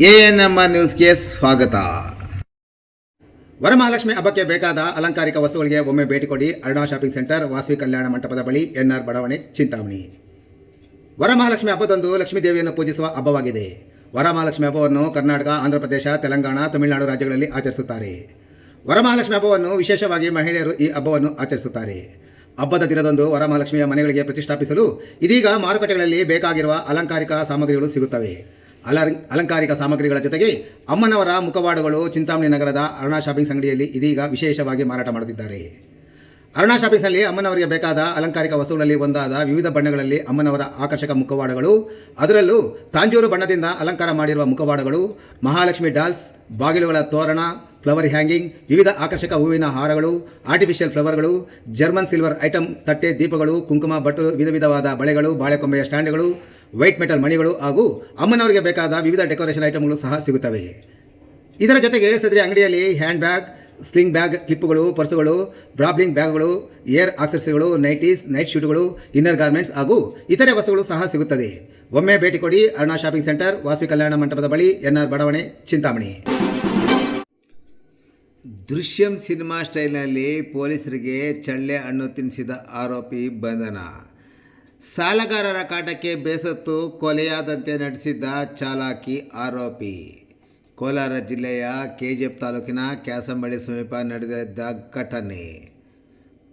ANMR ನ್ಯೂಸ್ಗೆ ಸ್ವಾಗತ. ವರಮಹಾಲಕ್ಷ್ಮಿ ಹಬ್ಬಕ್ಕೆ ಬೇಕಾದ ಅಲಂಕಾರಿಕ ವಸ್ತುಗಳಿಗೆ ಒಮ್ಮೆ ಭೇಟಿ ಕೊಡಿ. ಅರುಣಾ ಶಾಪಿಂಗ್ ಸೆಂಟರ್, ವಾಸವಿ ಕಲ್ಯಾಣ ಮಂಟಪದ ಬಳಿ, ಎನ್ಆರ್ ಬಡಾವಣೆ, ಚಿಂತಾಮಣಿ. ವರಮಹಾಲಕ್ಷ್ಮಿ ಹಬ್ಬದಂದು ಲಕ್ಷ್ಮೀ ದೇವಿಯನ್ನು ಪೂಜಿಸುವ ಹಬ್ಬವಾಗಿದೆ. ವರಮಹಾಲಕ್ಷ್ಮಿ ಹಬ್ಬವನ್ನು ಕರ್ನಾಟಕ, ಆಂಧ್ರಪ್ರದೇಶ, ತೆಲಂಗಾಣ, ತಮಿಳುನಾಡು ರಾಜ್ಯಗಳಲ್ಲಿ ಆಚರಿಸುತ್ತಾರೆ. ವರಮಹಾಲಕ್ಷ್ಮಿ ಹಬ್ಬವನ್ನು ವಿಶೇಷವಾಗಿ ಮಹಿಳೆಯರು ಈ ಹಬ್ಬವನ್ನು ಆಚರಿಸುತ್ತಾರೆ. ಹಬ್ಬದ ದಿನದಂದು ವರಮಹಾಲಕ್ಷ್ಮಿಯ ಮನೆಗಳಿಗೆ ಪ್ರತಿಷ್ಠಾಪಿಸಲು ಇದೀಗ ಮಾರುಕಟ್ಟೆಗಳಲ್ಲಿ ಬೇಕಾಗಿರುವ ಅಲಂಕಾರಿಕ ಸಾಮಗ್ರಿಗಳು ಸಿಗುತ್ತವೆ. ಅಲಂಕಾರಿಕ ಸಾಮಗ್ರಿಗಳ ಜೊತೆಗೆ ಅಮ್ಮನವರ ಮುಖವಾಡಗಳು ಚಿಂತಾಮಣಿ ನಗರದ ಅರುಣಾ ಶಾಪಿಂಗ್ಸ್ ಅಂಗಡಿಯಲ್ಲಿ ಇದೀಗ ವಿಶೇಷವಾಗಿ ಮಾರಾಟ ಮಾಡುತ್ತಿದ್ದಾರೆ. ಅರುಣಾ ಶಾಪಿಂಗ್ಸ್ನಲ್ಲಿ ಅಮ್ಮನವರಿಗೆ ಬೇಕಾದ ಅಲಂಕಾರಿಕ ವಸ್ತುಗಳಲ್ಲಿ ಒಂದಾದ ವಿವಿಧ ಬಣ್ಣಗಳಲ್ಲಿ ಅಮ್ಮನವರ ಆಕರ್ಷಕ ಮುಖವಾಡಗಳು, ಅದರಲ್ಲೂ ತಾಂಜೂರು ಬಣ್ಣದಿಂದ ಅಲಂಕಾರ ಮಾಡಿರುವ ಮುಖವಾಡಗಳು, ಮಹಾಲಕ್ಷ್ಮಿ ಡಾಲ್ಸ್, ಬಾಗಿಲುಗಳ ತೋರಣ, ಫ್ಲವರ್ ಹ್ಯಾಂಗಿಂಗ್, ವಿವಿಧ ಆಕರ್ಷಕ ಹೂವಿನ ಹಾರಗಳು, ಆರ್ಟಿಫಿಷಿಯಲ್ ಫ್ಲವರ್ಗಳು, ಜರ್ಮನ್ ಸಿಲ್ವರ್ ಐಟಮ್, ತಟ್ಟೆ, ದೀಪಗಳು, ಕುಂಕುಮ, ಬಟ್ಟು, ವಿಧವಾದ ಬಳೆಗಳು, ಬಾಳೆಕೊಂಬೆಯ ಸ್ಟ್ಯಾಂಡ್ಗಳು, ವೈಟ್ ಮೆಟಲ್ ಮಣಿಗಳು ಹಾಗೂ ಅಮ್ಮನವರಿಗೆ ಬೇಕಾದ ವಿವಿಧ ಡೆಕೋರೇಷನ್ ಐಟಮ್ಗಳು ಸಹ ಸಿಗುತ್ತವೆ. ಇದರ ಜೊತೆಗೆ ಸದರಿ ಅಂಗಡಿಯಲ್ಲಿ ಹ್ಯಾಂಡ್ ಬ್ಯಾಗ್, ಸ್ಲಿಂಗ್ ಬ್ಯಾಗ್, ಕ್ಲಿಪ್ಪುಗಳು, ಪರ್ಸುಗಳು, ಬ್ರಾಬ್ಲಿಂಗ್ ಬ್ಯಾಗ್ಗಳು, ಏರ್ ಆಕ್ಸೆಸರಿಗಳು, ನೈಟೀಸ್, ನೈಟ್ ಶೂಟ್ಗಳು, ಇನ್ನರ್ ಗಾರ್ಮೆಂಟ್ಸ್ ಹಾಗೂ ಇತರೆ ವಸ್ತುಗಳು ಸಹ ಸಿಗುತ್ತದೆ. ಒಮ್ಮೆ ಭೇಟಿ ಕೊಡಿ. ಅರುಣಾ ಶಾಪಿಂಗ್ ಸೆಂಟರ್, ವಾಸವಿ ಕಲ್ಯಾಣ ಮಂಟಪದ ಬಳಿ, ಎನ್ಆರ್ ಬಡಾವಣೆ, ಚಿಂತಾಮಣಿ. ದೃಶ್ಯಂ ಸಿನಿಮಾ ಸ್ಟೈಲ್ನಲ್ಲಿ ಪೊಲೀಸರಿಗೆ ಚಳ್ಳೆ ಹಣ್ಣು ತಿನ್ನಿಸಿದ ಆರೋಪಿ ಬಂಧನ. ಸಾಲಗಾರರ ಕಾಟಕ್ಕೆ ಬೇಸತ್ತು ಕೊಲೆಯಾದಂತೆ ನಟಿಸಿದ್ದ ಚಾಲಾಕಿ ಆರೋಪಿ. ಕೋಲಾರ ಜಿಲ್ಲೆಯ ಕೆಜಿಎಫ್ ತಾಲೂಕಿನ ಕ್ಯಾಸಂಬಳ್ಳಿ ಸಮೀಪ ನಡೆದಿದ್ದ ಘಟನೆ.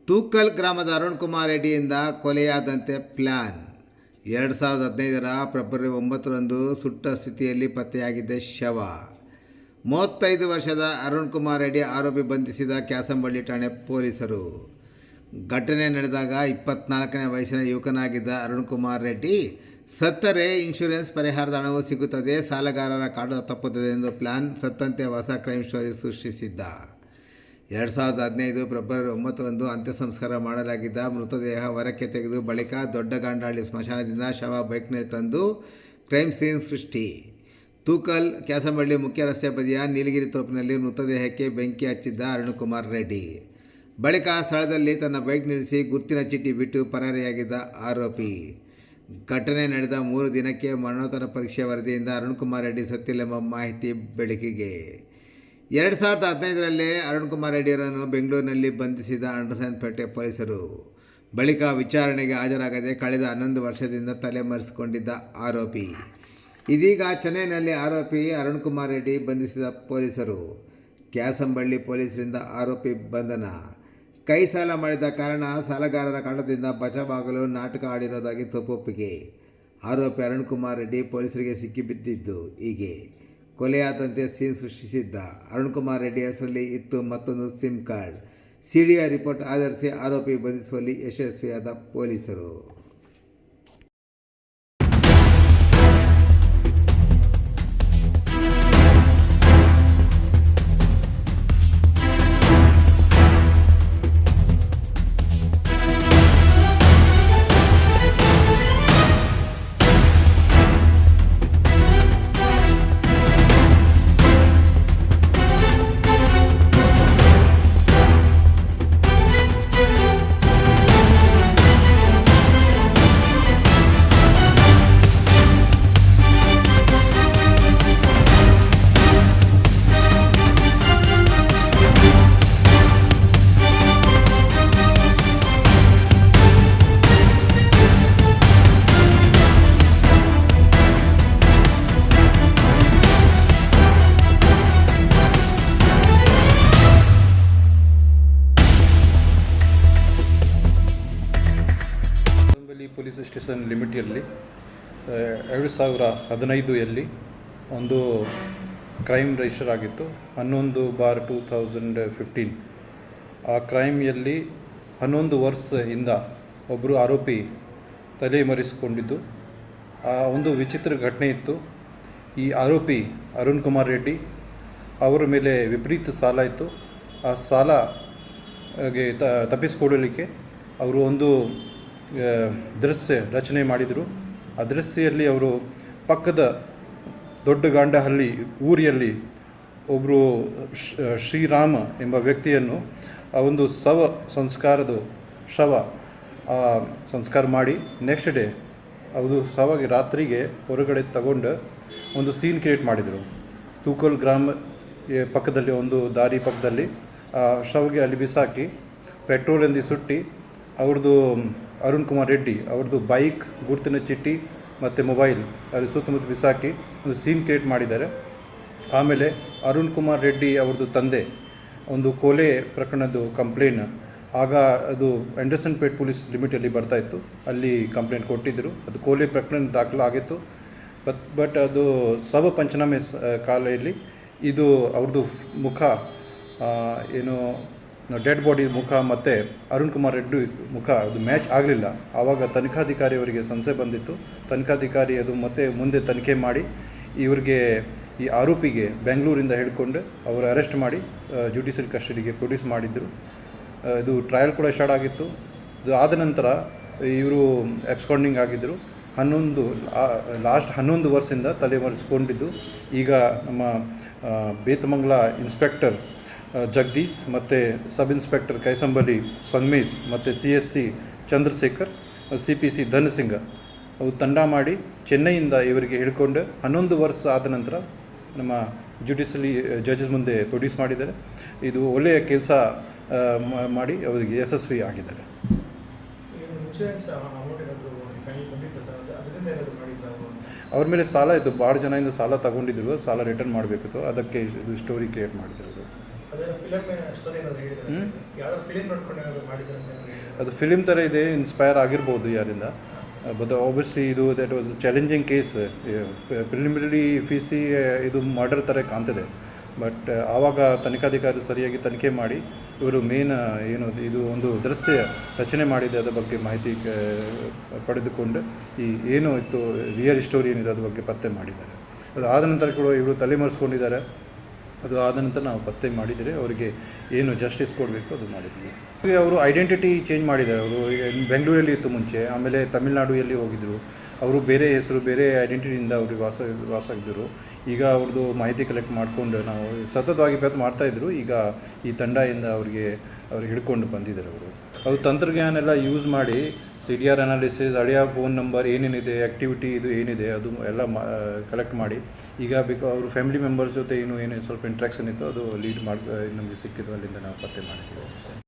ತೂಕಲ್ ಗ್ರಾಮದ ಅರುಣ್ ಕುಮಾರ್ ರೆಡ್ಡಿಯಿಂದ ಕೊಲೆಯಾದಂತೆ ಪ್ಲ್ಯಾನ್. 2015ರ ಫೆಬ್ರವರಿ 9ರಂದು ಸುಟ್ಟ ಸ್ಥಿತಿಯಲ್ಲಿ ಪತ್ತೆಯಾಗಿದ್ದ ಶವ. 35 ವರ್ಷದ ಅರುಣ್ ಕುಮಾರ್ ರೆಡ್ಡಿ ಆರೋಪಿ ಬಂಧಿಸಿದ ಕ್ಯಾಸಂಬಳ್ಳಿ ಠಾಣೆ ಪೊಲೀಸರು. ಘಟನೆ ನಡೆದಾಗ 24ನೇ ವಯಸ್ಸಿನ ಯುವಕನಾಗಿದ್ದ ಅರುಣ್ ಕುಮಾರ್ ರೆಡ್ಡಿ ಸತ್ತರೆ ಇನ್ಶೂರೆನ್ಸ್ ಪರಿಹಾರದ ಹಣವು ಸಿಗುತ್ತದೆ, ಸಾಲಗಾರರ ಕಾಡು ತಪ್ಪುತ್ತದೆ ಎಂದು ಪ್ಲ್ಯಾನ್ ಸತ್ತಂತೆ ಹೊಸ ಕ್ರೈಮ್ ಸ್ಟೋರಿ ಸೃಷ್ಟಿಸಿದ್ದ. 2015 ಫೆಬ್ರವರಿ 9ರಂದು ಅಂತ್ಯ ಸಂಸ್ಕಾರ ಮಾಡಲಾಗಿದ್ದ ಮೃತದೇಹ ಹೊರಕ್ಕೆ ತೆಗೆದು ಬಳಿಕ ದೊಡ್ಡಗಾಂಡಹಳ್ಳಿ ಸ್ಮಶಾನದಿಂದ ಶವ ಬೈಕ್ನಲ್ಲಿ ತಂದು ಕ್ರೈಮ್ ಸೀನ್ ಸೃಷ್ಟಿ. ತೂಕಲ್ ಕ್ಯಾಸಂಬಳ್ಳಿ ಮುಖ್ಯ ರಸ್ತೆ ಬದಿಯ ನೀಲಗಿರಿ ತೋಪಿನಲ್ಲಿ ಮೃತದೇಹಕ್ಕೆ ಬೆಂಕಿ ಹಚ್ಚಿದ್ದ ಅರುಣ್ ಕುಮಾರ್ ರೆಡ್ಡಿ. ಬಳಿಕ ಸ್ಥಳದಲ್ಲಿ ತನ್ನ ಬೈಕ್ ನಿಲ್ಲಿಸಿ ಗುರ್ತಿನ ಚೀಟಿ ಬಿಟ್ಟು ಪರಾರಿಯಾಗಿದ್ದ ಆರೋಪಿ. ಘಟನೆ ನಡೆದ 3 ದಿನಕ್ಕೆ ಮರಣೋತ್ತರ ಪರೀಕ್ಷೆ ವರದಿಯಿಂದ ಅರುಣ್ ಕುಮಾರ್ ರೆಡ್ಡಿ ಸತ್ತಿല്ലെಂಬ ಮಾಹಿತಿ ಬೆಳಕಿಗೆ. 2015ರಲ್ಲೇ ಅರುಣ್ ಕುಮಾರ್ ರೆಡ್ಡಿಯವರನ್ನು ಬೆಂಗಳೂರಿನಲ್ಲಿ ಬಂಧಿಸಿದ ಅಂಡರ್ಸನ್ಪೇಟೆ ಪೊಲೀಸರು. ಬಳಿಕ ವಿಚಾರಣೆಗೆ ಹಾಜರಾಗದೆ ಕಳೆದ 11 ವರ್ಷದಿಂದ ತಲೆಮರೆಸಿಕೊಂಡಿದ್ದ ಆರೋಪಿ. ಇದೀಗ ಚೆನ್ನೈನಲ್ಲಿ ಆರೋಪಿ ಅರುಣ್ ಕುಮಾರ್ ರೆಡ್ಡಿ ಬಂಧಿಸಿದ ಪೊಲೀಸರು. ಕ್ಯಾಸಂಬಳ್ಳಿ ಪೊಲೀಸರಿಂದ ಆರೋಪಿ ಬಂಧನ. ಕೈ ಸಾಲ ಮಾಡಿದ ಕಾರಣ ಸಾಲಗಾರರ ಕಾಟದಿಂದ ಬಚಾವಾಗಲು ನಾಟಕ ಆಡಿರೋದಾಗಿ ತಪ್ಪೊಪ್ಪಿಗೆ. ಆರೋಪಿ ಅರುಣ್ ಕುಮಾರ್ ರೆಡ್ಡಿ ಪೊಲೀಸರಿಗೆ ಸಿಕ್ಕಿಬಿದ್ದಿದ್ದು ಹೀಗೆ. ಕೊಲೆಯಾದಂತೆ ಸೀನ್ ಸೃಷ್ಟಿಸಿದ್ದ ಅರುಣ್ ಕುಮಾರ್ ರೆಡ್ಡಿ ಹೆಸರಲ್ಲಿ ಇತ್ತು ಮತ್ತೊಂದು ಸಿಮ್ ಕಾರ್ಡ್. ಸಿಡಿಐ ರಿಪೋರ್ಟ್ ಆಧರಿಸಿ ಆರೋಪಿ ಬಂಧಿಸುವಲ್ಲಿ ಯಶಸ್ವಿಯಾದ ಪೊಲೀಸರು. ಪೊಲೀಸ್ ಸ್ಟೇಷನ್ ಲಿಮಿಟಲ್ಲಿ 2015ರಲ್ಲಿ ಒಂದು ಕ್ರೈಮ್ ರಿಜಿಸ್ಟರ್ ಆಗಿತ್ತು, 11/2015. ಆ ಕ್ರೈಮ್ನಲ್ಲಿ 11 ವರ್ಷದಿಂದ ಒಬ್ಬರು ಆರೋಪಿ ತಲೆಮರೆಸಿಕೊಂಡಿದ್ದು. ಆ ಒಂದು ವಿಚಿತ್ರ ಘಟನೆ ಇತ್ತು. ಈ ಆರೋಪಿ ಅರುಣ್ ಕುಮಾರ್ ರೆಡ್ಡಿ ಅವರ ಮೇಲೆ ವಿಪರೀತ ಸಾಲ ಇತ್ತು. ಆ ಸಾಲಗೆ ತಪ್ಪಿಸಿಕೊಳ್ಳಲಿಕ್ಕೆ ಅವರು ಒಂದು ದೃಶ್ಯ ರಚನೆ ಮಾಡಿದರು. ಆ ದೃಶ್ಯದಲ್ಲಿ ಅವರು ಪಕ್ಕದ ದೊಡ್ಡಗಾಂಡಹಳ್ಳಿ ಊರಿನಲ್ಲಿ ಒಬ್ಬರು ಶ್ರೀರಾಮ ಎಂಬ ವ್ಯಕ್ತಿಯನ್ನು ಆ ಒಂದು ಶವ ಸಂಸ್ಕಾರ ಮಾಡಿ ನೆಕ್ಸ್ಟ್ ಡೇ ಅದು ಶವಗೆ ರಾತ್ರಿಗೆ ಹೊರಗಡೆ ತಗೊಂಡು ಒಂದು ಸೀನ್ ಕ್ರಿಯೇಟ್ ಮಾಡಿದರು. ತೂಕಲ್ ಗ್ರಾಮ ಪಕ್ಕದಲ್ಲಿ ಒಂದು ದಾರಿ ಪಕ್ಕದಲ್ಲಿ ಶವಗೆ ಅಲ್ಲಿ ಬಿಸಾಕಿ ಪೆಟ್ರೋಲಿಂದ ಸುಟ್ಟು ಅವ್ರದ್ದು ಅರುಣ್ ಕುಮಾರ್ ರೆಡ್ಡಿ ಅವ್ರದ್ದು ಬೈಕ್ ಗುರುತಿನ ಚೀಟಿ ಮತ್ತು ಮೊಬೈಲ್ ಅಲ್ಲಿ ಸುತ್ತಮುತ್ತ ಬಿಸಾಕಿ ಒಂದು ಸೀನ್ ಕ್ರಿಯೇಟ್ ಮಾಡಿದ್ದಾರೆ. ಆಮೇಲೆ ಅರುಣ್ ಕುಮಾರ್ ರೆಡ್ಡಿ ಅವ್ರದ್ದು ತಂದೆ ಒಂದು ಕೊಲೆ ಪ್ರಕರಣದ್ದು ಕಂಪ್ಲೇನ್ ಆಗ ಅದು ಆ್ಯಂಡರ್ಸನ್ ಪೇಟ್ ಪೊಲೀಸ್ ಲಿಮಿಟಲ್ಲಿ ಬರ್ತಾಯಿತ್ತು, ಅಲ್ಲಿ ಕಂಪ್ಲೇಂಟ್ ಕೊಟ್ಟಿದ್ದರು. ಅದು ಕೊಲೆ ಪ್ರಕರಣ ದಾಖಲಾಗಿತ್ತು. ಬಟ್ ಅದು ಶವ ಪಂಚನಾಮೆ ಕಾಲೆಯಲ್ಲಿ ಇದು ಅವ್ರದ್ದು ಮುಖ ಏನು ಡೆಡ್ ಬಾಡಿ ಮುಖ ಮತ್ತು ಅರುಣ್ ಕುಮಾರ್ ರೆಡ್ಡಿ ಮುಖ ಅದು ಮ್ಯಾಚ್ ಆಗಲಿಲ್ಲ. ಆವಾಗ ತನಿಖಾಧಿಕಾರಿಯವರಿಗೆ ಸಂಶಯ ಬಂದಿತ್ತು. ತನಿಖಾಧಿಕಾರಿ ಅದು ಮತ್ತೆ ಮುಂದೆ ತನಿಖೆ ಮಾಡಿ ಇವರಿಗೆ ಈ ಆರೋಪಿಗೆ ಬೆಂಗಳೂರಿಂದ ಹಿಡ್ಕೊಂಡು ಅವರು ಅರೆಸ್ಟ್ ಮಾಡಿ ಜುಡಿಷಿಯಲ್ ಕಸ್ಟಡಿಗೆ ಪ್ರೊಡ್ಯೂಸ್ ಮಾಡಿದ್ದರು. ಇದು ಟ್ರಯಲ್ ಕೂಡ ಸ್ಟಾರ್ಟ್ ಆಗಿತ್ತು. ಇದು ಆದ ನಂತರ ಇವರು ಎಬ್ಸ್ಕಾಂಡಿಂಗ್ ಆಗಿದ್ದರು. ಲಾಸ್ಟ್ 11 ವರ್ಷದಿಂದ ತಲೆಮರೆಸಿಕೊಂಡಿದ್ದು. ಈಗ ನಮ್ಮ ಬೇತಮಂಗಲ ಇನ್ಸ್ಪೆಕ್ಟರ್ ಜಗದೀಶ್ ಮತ್ತು ಸಬ್ ಇನ್ಸ್ಪೆಕ್ಟರ್ ಕೈಸಂಬಲಿ ಸಂಗಮೇಶ್ ಮತ್ತು CSC ಚಂದ್ರಶೇಖರ್, CPC ಧನಸಿಂಗ ಅವು ತಂಡ ಮಾಡಿ ಚೆನ್ನೈಯಿಂದ ಇವರಿಗೆ ಹಿಡ್ಕೊಂಡು 11 ವರ್ಷ ಆದ ನಂತರ ನಮ್ಮ ಜುಡಿಷಿಯಲಿ ಜಡ್ಜಸ್ ಮುಂದೆ ಪ್ರೊಡ್ಯೂಸ್ ಮಾಡಿದ್ದಾರೆ. ಇದು ಒಳ್ಳೆಯ ಕೆಲಸ ಮಾಡಿ ಅವರಿಗೆ ಯಶಸ್ವಿ ಆಗಿದ್ದಾರೆ. ಅವ್ರ ಮೇಲೆ ಸಾಲ ಇತ್ತು, ಭಾಳ ಜನದಿಂದ ಸಾಲ ತಗೊಂಡಿದ್ರು, ಸಾಲ ರಿಟರ್ನ್ ಮಾಡಬೇಕಿತ್ತು, ಅದಕ್ಕೆ ಇದು ಸ್ಟೋರಿ ಕ್ರಿಯೇಟ್ ಮಾಡಿದ್ರು. ಅದು ಫಿಲಿಮ್ ಥರ ಇದೆ, ಇನ್ಸ್ಪೈರ್ ಆಗಿರ್ಬೋದು ಯಾರಿಂದ. ಬಟ್ ಆಬ್ವಿಯಸ್ಲಿ ಇದು that was challenging case. Preliminary facie ಇದು ಮರ್ಡರ್ ಥರ ಕಾಣ್ತದೆ. ಬಟ್ ಆವಾಗ ತನಿಖಾಧಿಕಾರಿ ಸರಿಯಾಗಿ ತನಿಖೆ ಮಾಡಿ ಇವರು ಮೇನ್ ಏನು ಇದು ಒಂದು ದೃಶ್ಯ ರಚನೆ ಮಾಡಿದೆ ಅದರ ಬಗ್ಗೆ ಮಾಹಿತಿ ಪಡೆದುಕೊಂಡು ಈ ಏನು ಇತ್ತು ರಿಯಲ್ ಸ್ಟೋರಿ ಏನಿದೆ ಅದ್ರ ಬಗ್ಗೆ ಪತ್ತೆ ಮಾಡಿದ್ದಾರೆ. ಅದು ಆದ ನಂತರ ಕೂಡ ಇವರು ತಲೆಮರೆಸ್ಕೊಂಡಿದ್ದಾರೆ. ಅದು ಆದ ನಂತರ ನಾವು ಪತ್ತೆ ಮಾಡಿದರೆ ಅವರಿಗೆ ಏನು ಜಸ್ಟಿಸ್ ಕೊಡಬೇಕು ಅದು ಮಾಡಿದ್ವಿ. ಅವರು ಐಡೆಂಟಿಟಿ ಚೇಂಜ್ ಮಾಡಿದ್ದಾರೆ. ಅವರು ಬೆಂಗಳೂರಲ್ಲಿ ಇತ್ತು ಮುಂಚೆ, ಆಮೇಲೆ ತಮಿಳ್ನಾಡಿನಲ್ಲಿ ಹೋಗಿದ್ದರು. ಅವರು ಬೇರೆ ಹೆಸರು ಬೇರೆ ಐಡೆಂಟಿಟಿಯಿಂದ ಅವ್ರಿಗೆ ವಾಸ ಇದ್ದರು. ಈಗ ಅವ್ರದ್ದು ಮಾಹಿತಿ ಕಲೆಕ್ಟ್ ಮಾಡಿಕೊಂಡು ನಾವು ಸತತವಾಗಿ ಪ್ರಯತ್ನ ಮಾಡ್ತಾಯಿದ್ರು. ಈಗ ಈ ತಂಡದಿಂದ ಅವ್ರಿಗೆ ಹಿಡ್ಕೊಂಡು ಬಂದಿದ್ದಾರೆ. ಅವರು ತಂತ್ರಜ್ಞಾನ ಎಲ್ಲ ಯೂಸ್ ಮಾಡಿ CDR ಅನಾಲಿಸಿಸ್, ಹಳೆಯ ಫೋನ್ ನಂಬರ್ ಏನೇನಿದೆ, ಆ್ಯಕ್ಟಿವಿಟಿ ಇದು ಏನಿದೆ ಅದು ಎಲ್ಲ ಕಲೆಕ್ಟ್ ಮಾಡಿ ಈಗ ಅವರು ಫ್ಯಾಮಿಲಿ ಮೆಂಬರ್ಸ್ ಜೊತೆ ಏನು ಸ್ವಲ್ಪ ಇಂಟ್ರಾಕ್ಷನ್ ಇತ್ತು ಅದು ಲೀಡ್ ಮಾಡಿ ನಮಗೆ ಸಿಕ್ಕಿದ್ದು, ಅಲ್ಲಿಂದ ನಾವು ಪತ್ತೆ ಮಾಡಿದ್ದೀವಿ.